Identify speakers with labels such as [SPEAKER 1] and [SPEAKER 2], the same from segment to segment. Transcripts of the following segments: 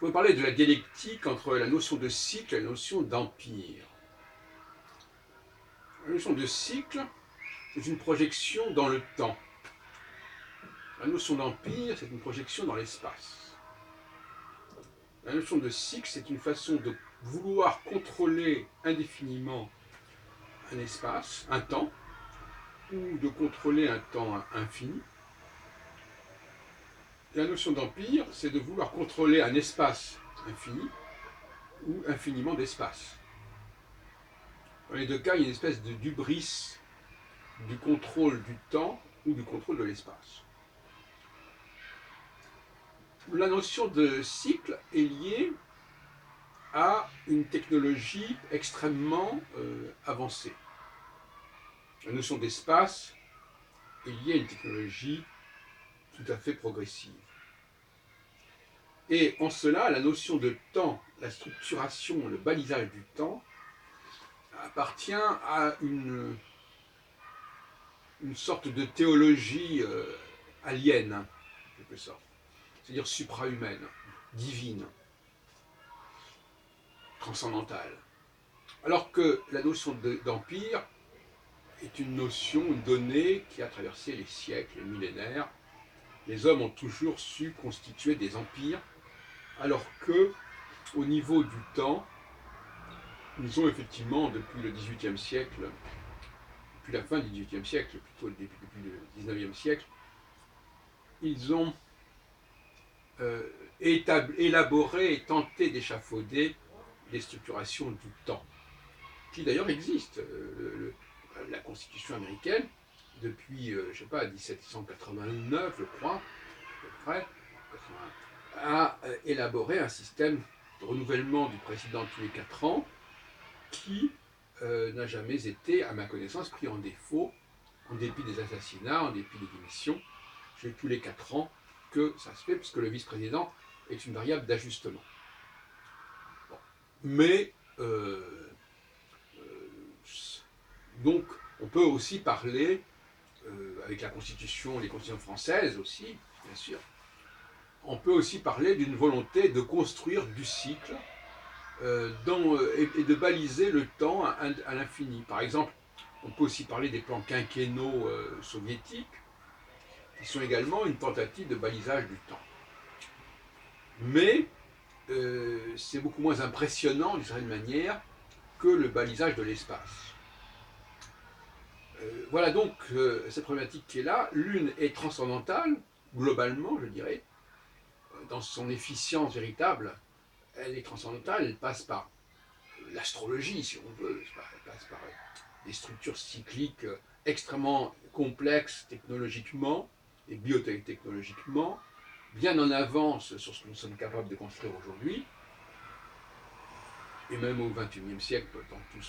[SPEAKER 1] pourrait parler de la dialectique entre la notion de cycle et la notion d'empire. La notion de cycle, c'est une projection dans le temps. La notion d'empire, c'est une projection dans l'espace. La notion de cycle, c'est une façon de vouloir contrôler indéfiniment un espace, un temps, ou de contrôler un temps infini. La notion d'empire, c'est de vouloir contrôler un espace infini ou infiniment d'espace. Dans les deux cas, il y a une espèce de hubris du contrôle du temps ou du contrôle de l'espace. La notion de cycle est liée à une technologie extrêmement avancée. La notion d'espace est liée à une technologie tout à fait progressive. Et en cela, la notion de temps, la structuration, le balisage du temps, appartient à une sorte de théologie alien, en quelque sorte, c'est-à-dire suprahumaine, divine, transcendantale. Alors que la notion d'empire est une notion, une donnée qui a traversé les siècles, les millénaires. Les hommes ont toujours su constituer des empires, alors que, au niveau du temps, ils ont effectivement, depuis le XVIIIe siècle, depuis la fin du XVIIIe siècle, plutôt depuis le XIXe siècle, ils ont élaboré et tenté d'échafauder des structurations du temps, qui d'ailleurs existent. La Constitution américaine, depuis, je ne sais pas, 1789, je crois, à peu près, a élaboré un système de renouvellement du président tous les 4 ans qui n'a jamais été, à ma connaissance, pris en défaut, en dépit des assassinats, en dépit des démissions. C'est tous les 4 ans que ça se fait, puisque le vice-président est une variable d'ajustement. Bon. Mais, donc, on peut aussi parler, avec la Constitution, les constitutions françaises aussi, bien sûr, on peut aussi parler d'une volonté de construire du cycle et de baliser le temps à l'infini. Par exemple, on peut aussi parler des plans quinquennaux soviétiques, qui sont également une tentative de balisage du temps. Mais c'est beaucoup moins impressionnant, d'une certaine manière, que le balisage de l'espace. Voilà donc cette problématique qui est là. L'une est transcendantale, globalement, je dirais, dans son efficience véritable. Elle est transcendantale, elle passe par l'astrologie, si on veut, elle passe par des structures cycliques extrêmement complexes technologiquement et biotechnologiquement, bien en avance sur ce que nous sommes capables de construire aujourd'hui, et même au XXIe siècle, tant que tous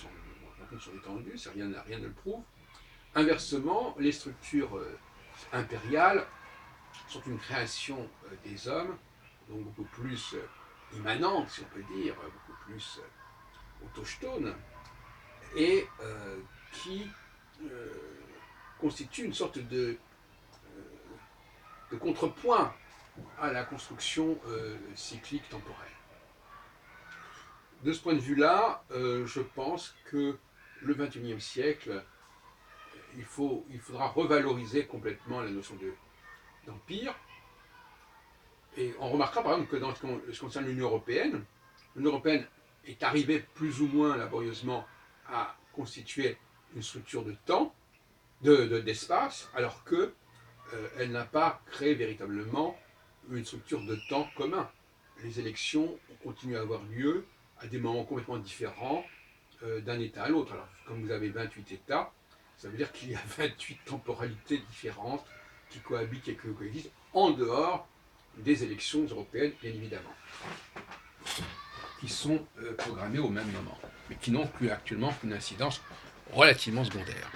[SPEAKER 1] sont étendus, rien ne le prouve. Inversement, les structures impériales sont une création des hommes, donc beaucoup plus immanente, si on peut dire, beaucoup plus autochtone, et qui constitue une sorte de contrepoint à la construction cyclique temporelle. De ce point de vue-là, je pense que le XXIe siècle, il faudra revaloriser complètement la notion d'empire. Et on remarquera par exemple que dans ce qui concerne l'Union européenne est arrivée plus ou moins laborieusement à constituer une structure de temps, d'espace, alors qu'elle n'a pas créé véritablement une structure de temps commun. Les élections continuent à avoir lieu à des moments complètement différents d'un État à l'autre. Alors, comme vous avez 28 États, ça veut dire qu'il y a 28 temporalités différentes qui cohabitent et qui coexistent en dehors des élections européennes, bien évidemment, qui sont programmées au même moment, mais qui n'ont plus actuellement qu'une incidence relativement secondaire.